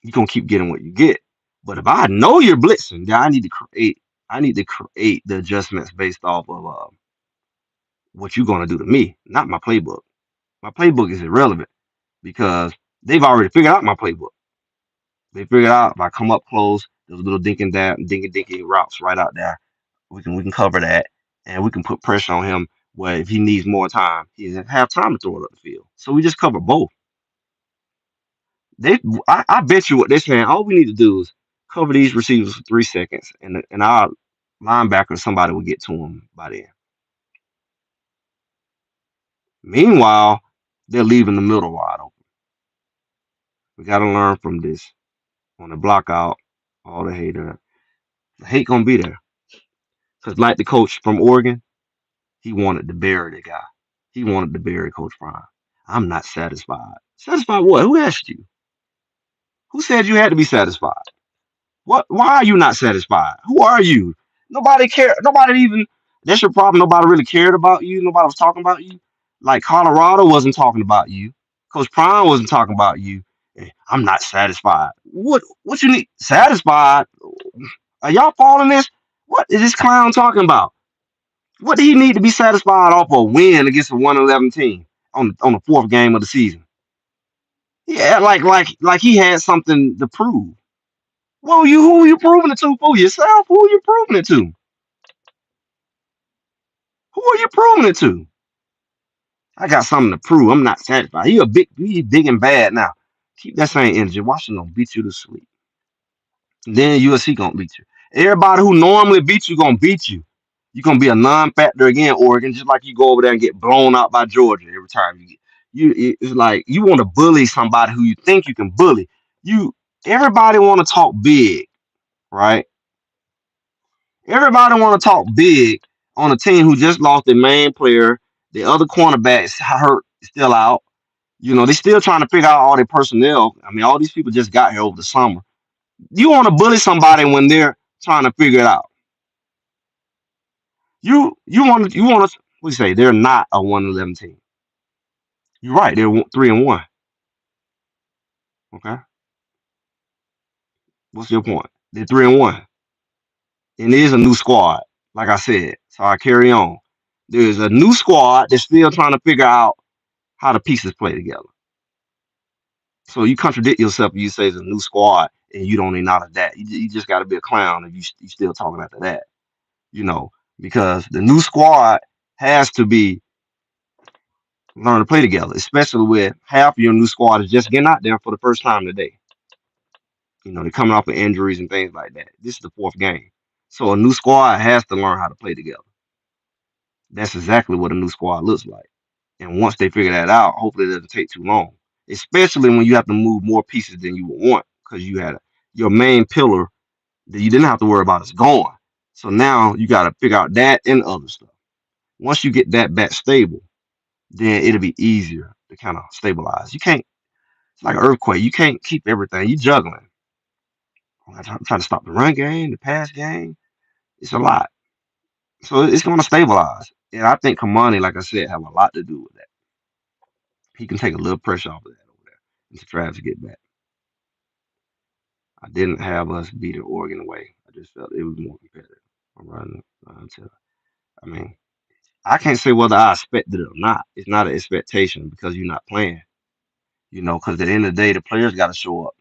you're gonna keep getting what you get. But if I know you're blitzing, then I need to create the adjustments based off of what you're gonna do to me, not my playbook. My playbook is irrelevant because they've already figured out my playbook. They figured out if I come up close, there's a little dinking that dinky dinky routes right out there. We can cover that and we can put pressure on him where if he needs more time, he doesn't have time to throw it up the field. So we just cover both. They I bet you what they're saying, all we need to do is cover these receivers for 3 seconds and our linebacker somebody will get to him by then. Meanwhile, they're leaving the middle wide open. We gotta learn from this. On the block out, all the hate gonna be there. Cause like the coach from Oregon, he wanted to bury the guy. He wanted to bury Coach Prime. I'm not satisfied. Satisfied what? Who asked you? Who said you had to be satisfied? What? Why are you not satisfied? Who are you? Nobody care. Nobody even. That's your problem. Nobody really cared about you. Nobody was talking about you. Like Colorado wasn't talking about you. Coach Prime wasn't talking about you. I'm not satisfied. What you need? Satisfied? Are y'all following this? What is this clown talking about? What do he need to be satisfied off a win against a 1-11 team on the fourth game of the season? Yeah, like he had something to prove. Well, who are you proving it to? For yourself? Who are you proving it to? Who are you proving it to? I got something to prove. I'm not satisfied. He big and bad now. Keep that same energy. Washington gonna beat you to sleep. Then USC gonna beat you. Everybody who normally beat you gonna beat you. You're gonna be a non-factor again, Oregon, just like you go over there and get blown out by Georgia every time you get it's like you want to bully somebody who you think you can bully. You Everybody want to talk big, right? Everybody want to talk big on a team who just lost their main player. The other cornerback is hurt, still out. They still trying to figure out all their personnel. I mean, all these people just got here over the summer. You want to bully somebody when they're trying to figure it out. You want to what do you say? They're not a 1-11 team. You're right. They're 3-1. Okay, what's your point? They're 3-1, and it is a new squad. Like I said, so I carry on. There's a new squad that's still trying to figure out how the pieces play together. So you contradict yourself. You say it's a new squad, and you don't acknowledge that. You just got to be a clown if you still talking after that. You know, because the new squad has to be learn to play together, especially with half of your new squad is just getting out there for the first time today. They're coming off of injuries and things like that. This is the fourth game. So a new squad has to learn how to play together. That's exactly what a new squad looks like. And once they figure that out, hopefully it doesn't take too long. Especially when you have to move more pieces than you would want because you had your main pillar that you didn't have to worry about is gone. So now you got to figure out that and other stuff. Once you get that back stable, then it'll be easier to kind of stabilize. You can't, it's like an earthquake. You can't keep everything. You juggling. I'm trying to stop the run game, the pass game. It's a lot. So it's going to stabilize. And I think Kamani, like I said, have a lot to do with that. He can take a little pressure off of that over there until Travis get back. I didn't have us beat Oregon away. I just felt it was more competitive. I'm running until I mean, I can't say whether I expected it or not. It's not an expectation because you're not playing. Because at the end of the day, the players got to show up.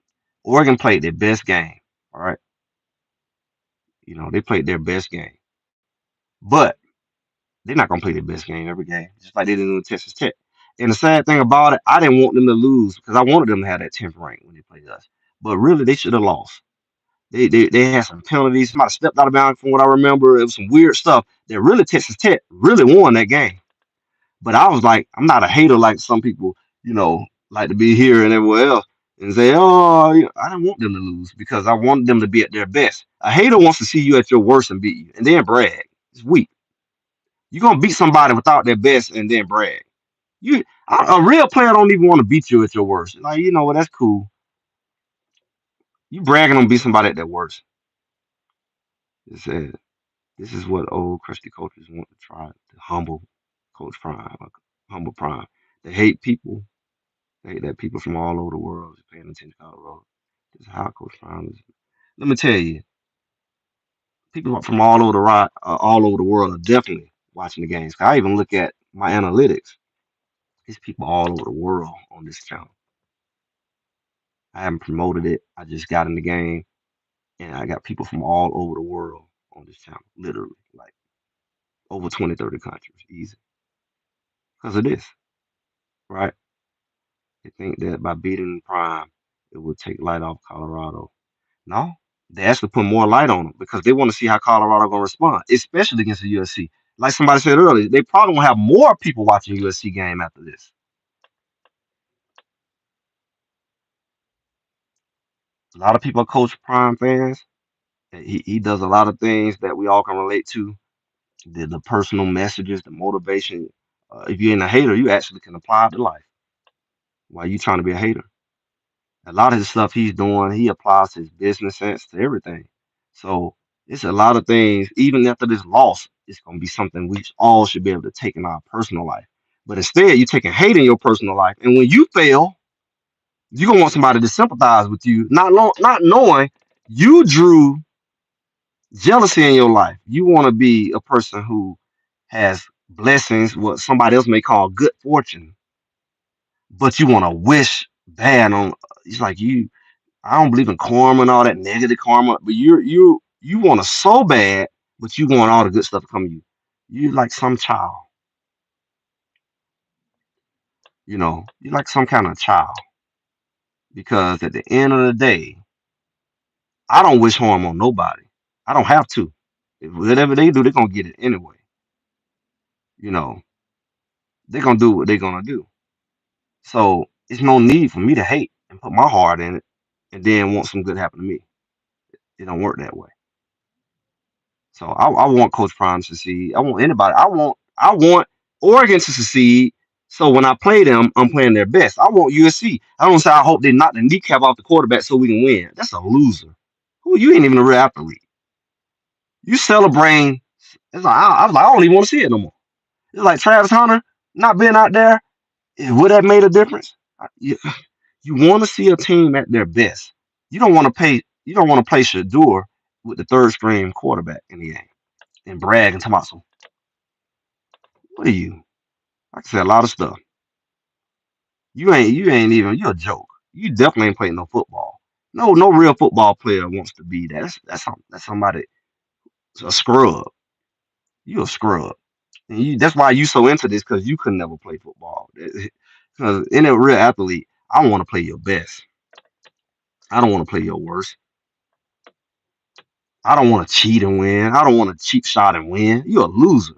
Oregon played their best game. All right. They played their best game, but they're not gonna play their best game every game, just like they did in Texas Tech. And the sad thing about it, I didn't want them to lose because I wanted them to have that 10th rank when they played us. But really, they should have lost. They had some penalties. Somebody stepped out of bounds from what I remember. It was some weird stuff that really Texas Tech really won that game. But I was like, I'm not a hater like some people, like to be here and everywhere else and say, oh, I don't want them to lose because I want them to be at their best. A hater wants to see you at your worst and beat you and then brag. It's weak. You're gonna beat somebody without their best and then brag. A real player don't even want to beat you at your worst. Like, well, that's cool. You bragging on beat somebody at their worst. It said, this is what old crusty coaches want to try to humble Coach Prime, humble Prime. They hate people. They hate that people from all over the world is paying attention to Colorado. This is how Coach Prime is. Let me tell you, people from all over the world are definitely watching the games. I even look at my analytics. There's people all over the world on this channel. I haven't promoted it. I just got in the game, and I got people from all over the world on this channel, literally, like over 20, 30 countries, easy. Because of this, right? They think that by beating Prime, it would take light off Colorado. No, they actually put more light on them because they want to see how Colorado going to respond, especially against the USC. Like somebody said earlier, they probably going to have more people watching USC game after this. A lot of people are Coach Prime fans. He does a lot of things that we all can relate to. The personal messages, the motivation. If you're in a hater, you actually can apply it to life. While you trying to be a hater, a lot of the stuff he's doing, he applies his business sense to everything. So it's a lot of things. Even after this loss, it's gonna be something we all should be able to take in our personal life. But instead, you're taking hate in your personal life, and when you fail, you're gonna want somebody to sympathize with you, not knowing you drew jealousy in your life. You want to be a person who has blessings, what somebody else may call good fortune, but you want to wish bad on. It's like you. I don't believe in karma and all that negative karma, but you want to so bad, but you want all the good stuff to come to you. You like some child, you like some kind of child. Because at the end of the day, I don't wish harm on nobody. I don't have to. If whatever they do, they're gonna get it anyway. You know, they're gonna do what they're gonna do. So it's no need for me to hate and put my heart in it and then want some good happen to me. It don't work that way. So I want Coach Prime to succeed. I want anybody. I want Oregon to succeed. So when I play them, I'm playing their best. I want USC. I don't say I hope they knock the kneecap off the quarterback so we can win. That's a loser. Who you ain't even a real athlete. You celebrating. It's like I was like, I don't even want to see it no more. It's like Travis Hunter not being out there. Would that made a difference? You want to see a team at their best. You don't want to pay. You don't want to play Shador with the third string quarterback in the game and brag and talk about some. What are you? I can say a lot of stuff. You ain't even. You're a joke. You definitely ain't playing no football. No real football player wants to be that. That's somebody a scrub. You a scrub. And that's why you so into this because you could never play football. Because in a real athlete, I want to play your best. I don't want to play your worst. I don't want to cheat and win. I don't want to cheap shot and win. You're a loser.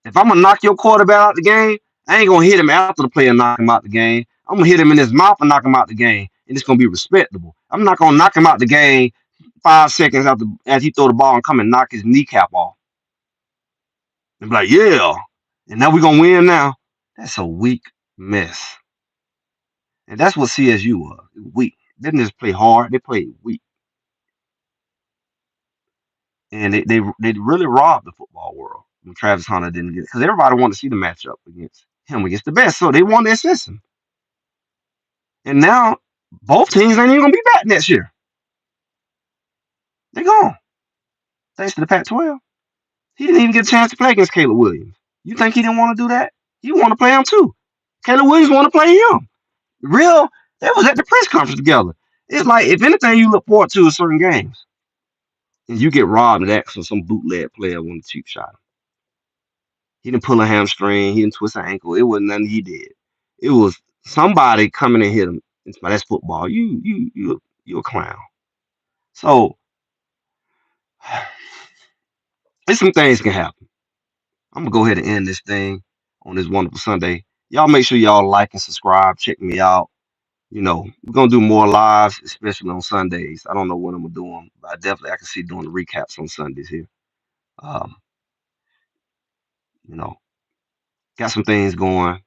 If I'm gonna knock your quarterback out the game, I ain't gonna hit him after the player knock him out the game. I'm gonna hit him in his mouth and knock him out the game, and it's gonna be respectable. I'm not gonna knock him out the game 5 seconds after as he throw the ball and come and knock his kneecap off. And be like, yeah, and now we're gonna win now. That's a weak mess. And that's what CSU was. Weak. They didn't just play hard, they played weak. And they really robbed the football world when Travis Hunter didn't get it. Because everybody wanted to see the matchup against him against the best. So they wanted to assist him. And now both teams ain't even gonna be back next year. They're gone. Thanks to the Pac-12. He didn't even get a chance to play against Caleb Williams. You think he didn't want to do that? He want to play him too. Caleb Williams want to play him. Real, they was at the press conference together. It's like if anything you look forward to is certain games. and you get robbed of that, so some bootleg player won a cheap shot. He didn't pull a hamstring, he didn't twist an ankle. It wasn't nothing he did. It was somebody coming and hit him. That's football. You a clown. So there's some things can happen. I'm gonna go ahead and end this thing on this wonderful Sunday. Y'all make sure y'all like and subscribe. Check me out. We're gonna do more lives, especially on Sundays. I don't know when I'm gonna do them, but I can see doing the recaps on Sundays here. Um, you know, got some things going.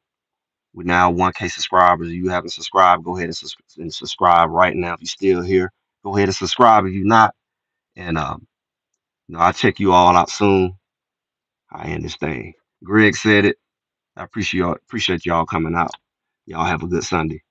We're now 1K subscribers. If you haven't subscribed, go ahead and, subscribe right now. If you're still here, go ahead and subscribe. If you're not, and I'll check you all out soon. I end this thing. Greg said it. I appreciate y'all coming out. Y'all have a good Sunday.